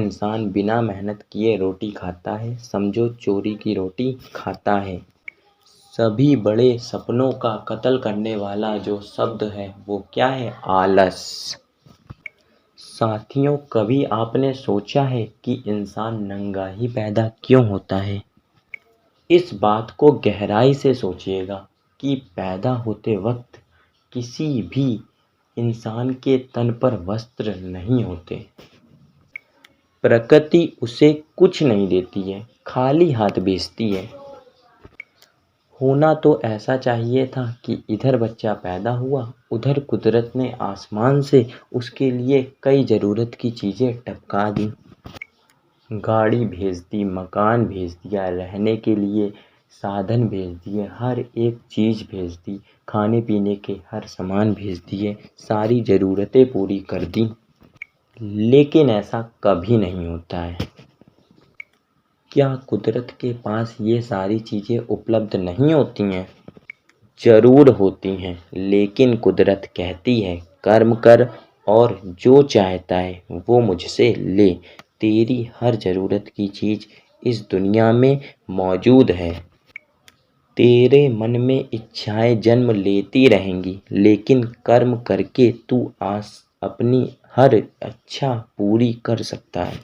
इंसान बिना मेहनत किए रोटी खाता है, समझो चोरी की रोटी खाता है। सभी बड़े सपनों का कत्ल करने वाला जो शब्द है वो क्या है? आलस। साथियों, कभी आपने सोचा है कि इंसान नंगा ही पैदा क्यों होता है? इस बात को गहराई से सोचिएगा कि पैदा होते वक्त किसी भी इंसान के तन पर वस्त्र नहीं होते। प्रकृति उसे कुछ नहीं देती है, खाली हाथ भेजती है। होना तो ऐसा चाहिए था कि इधर बच्चा पैदा हुआ, उधर कुदरत ने आसमान से उसके लिए कई ज़रूरत की चीज़ें टपका दी। गाड़ी भेज दी, मकान भेज दिया, रहने के लिए साधन भेज दिए, हर एक चीज़ भेज दी, खाने पीने के हर सामान भेज दिए, सारी ज़रूरतें पूरी कर दी। लेकिन ऐसा कभी नहीं होता है। क्या कुदरत के पास ये सारी चीज़ें उपलब्ध नहीं होती हैं? ज़रूर होती हैं, लेकिन कुदरत कहती है कर्म कर और जो चाहता है वो मुझसे ले। तेरी हर ज़रूरत की चीज़ इस दुनिया में मौजूद है। तेरे मन में इच्छाएं जन्म लेती रहेंगी, लेकिन कर्म करके तू अपनी हर इच्छा पूरी कर सकता है।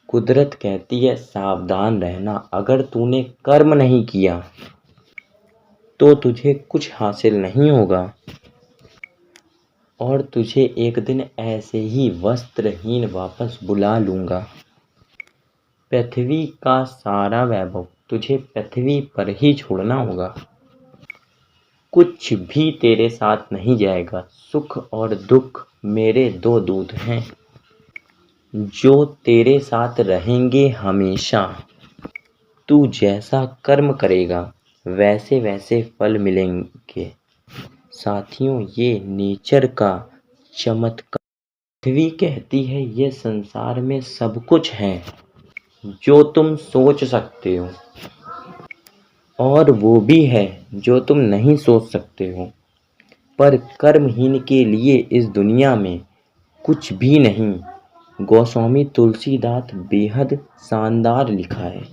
कुदरत कहती है सावधान रहना, अगर तूने कर्म नहीं किया तो तुझे कुछ हासिल नहीं होगा और तुझे एक दिन ऐसे ही वस्त्रहीन वापस बुला लूँगा। पृथ्वी का सारा वैभव तुझे पृथ्वी पर ही छोड़ना होगा। कुछ भी तेरे साथ नहीं जाएगा। सुख और दुख मेरे दो दूत हैं जो तेरे साथ रहेंगे हमेशा। तू जैसा कर्म करेगा वैसे वैसे फल मिलेंगे। साथियों, ये नेचर का चमत्कार। पृथ्वी कहती है ये संसार में सब कुछ है जो तुम सोच सकते हो, और वो भी है जो तुम नहीं सोच सकते हो। पर कर्महीन के लिए इस दुनिया में कुछ भी नहीं। गोस्वामी तुलसीदास बेहद शानदार लिखा है,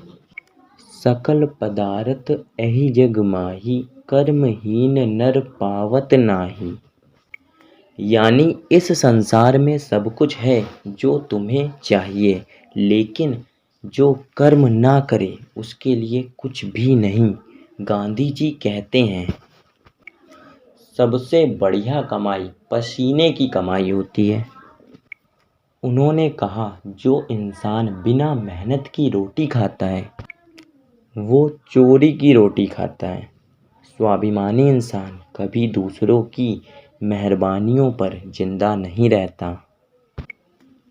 सकल पदार्थ एहि जग माही, कर्महीन नर पावत नाही। यानी इस संसार में सब कुछ है जो तुम्हें चाहिए, लेकिन जो कर्म ना करे उसके लिए कुछ भी नहीं। गांधी जी कहते हैं सबसे बढ़िया कमाई पसीने की कमाई होती है। उन्होंने कहा जो इंसान बिना मेहनत की रोटी खाता है वो चोरी की रोटी खाता है। स्वाभिमानी इंसान कभी दूसरों की मेहरबानियों पर जिंदा नहीं रहता।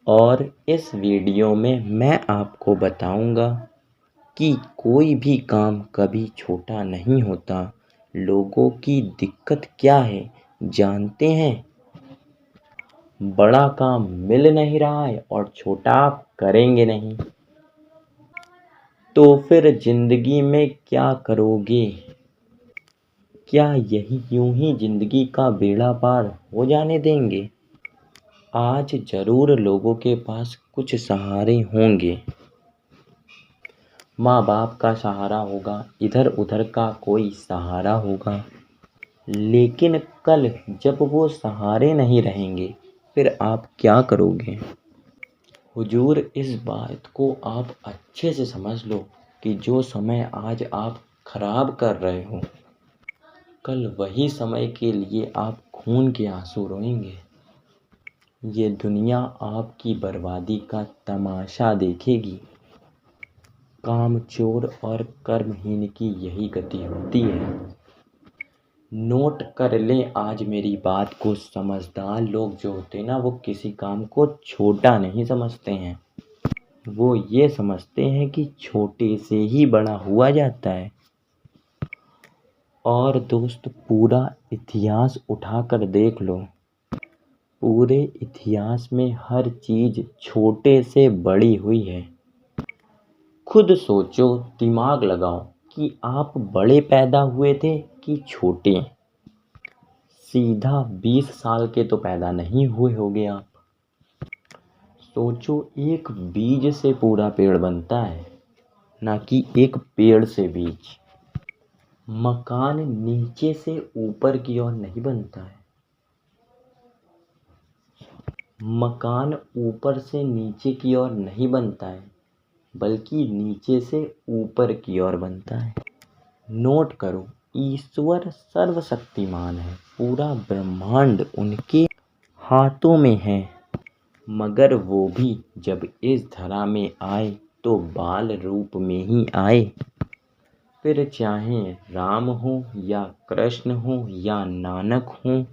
और इस वीडियो में मैं आपको बताऊंगा कि कोई भी काम कभी छोटा नहीं होता। लोगों की दिक्कत क्या है जानते हैं? बड़ा काम मिल नहीं रहा है और छोटा आप करेंगे नहीं, तो फिर जिंदगी में क्या करोगे? क्या यही यूं ही जिंदगी का बेड़ा पार हो जाने देंगे? आज जरूर लोगों के पास कुछ सहारे होंगे। माँ बाप का सहारा होगा, इधर उधर का कोई सहारा होगा, लेकिन कल जब वो सहारे नहीं रहेंगे फिर आप क्या करोगे? हुजूर, इस बात को आप अच्छे से समझ लो कि जो समय आज आप खराब कर रहे हो, कल वही समय के लिए आप खून के आंसू रोएंगे। ये दुनिया आपकी बर्बादी का तमाशा देखेगी। कामचोर और कर्महीन की यही गति होती है। नोट कर लें आज मेरी बात को। समझदार लोग जो होते हैं ना, वो किसी काम को छोटा नहीं समझते हैं। वो ये समझते हैं कि छोटे से ही बड़ा हुआ जाता है। और दोस्त, पूरा इतिहास उठाकर देख लो, पूरे इतिहास में हर चीज़ छोटे से बड़ी हुई है। खुद सोचो, दिमाग लगाओ कि आप बड़े पैदा हुए थे कि छोटे। सीधा 20 साल के तो पैदा नहीं हुए होगे आप। सोचो, एक बीज से पूरा पेड़ बनता है, ना कि एक पेड़ से बीज। मकान नीचे से ऊपर की ओर नहीं बनता है, मकान ऊपर से नीचे की ओर नहीं बनता है, बल्कि नीचे से ऊपर की ओर बनता है। नोट करो, ईश्वर सर्वशक्तिमान है, पूरा ब्रह्मांड उनके हाथों में है, मगर वो भी जब इस धरा में आए तो बाल रूप में ही आए। फिर चाहे राम हो या कृष्ण हो या नानक हो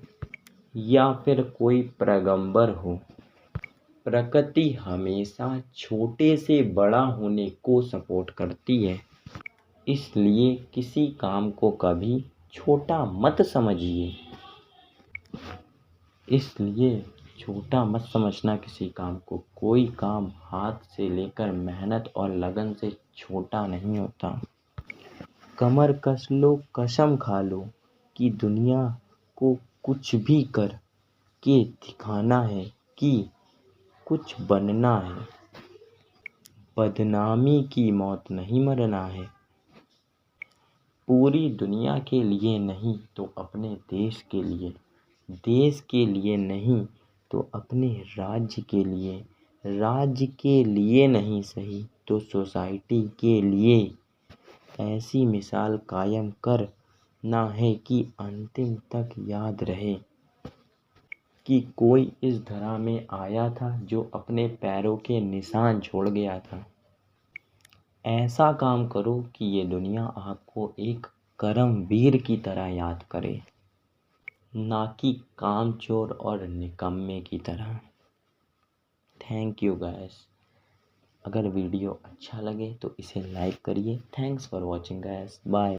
या फिर कोई पैगंबर हो, प्रकृति हमेशा छोटे से बड़ा होने को सपोर्ट करती है। इसलिए किसी काम को कभी छोटा मत समझिए। इसलिए छोटा मत समझना किसी काम को। कोई काम हाथ से लेकर मेहनत और लगन से छोटा नहीं होता। कमर कस लो, कसम खा लो कि दुनिया को कुछ भी कर के दिखाना है कि कुछ बनना है। बदनामी की मौत नहीं मरना है। पूरी दुनिया के लिए नहीं तो अपने देश के लिए, देश के लिए नहीं तो अपने राज्य के लिए, राज्य के लिए नहीं सही तो सोसाइटी के लिए। ऐसी मिसाल कायम करना है कि अंतिम तक याद रहे कि कोई इस धरा में आया था जो अपने पैरों के निशान छोड़ गया था। ऐसा काम करो कि ये दुनिया आपको एक कर्मवीर की तरह याद करे, ना कि कामचोर और निकम्मे की तरह। Thank you guys. अगर वीडियो अच्छा लगे तो इसे लाइक करिए। Thanks for watching guys. Bye.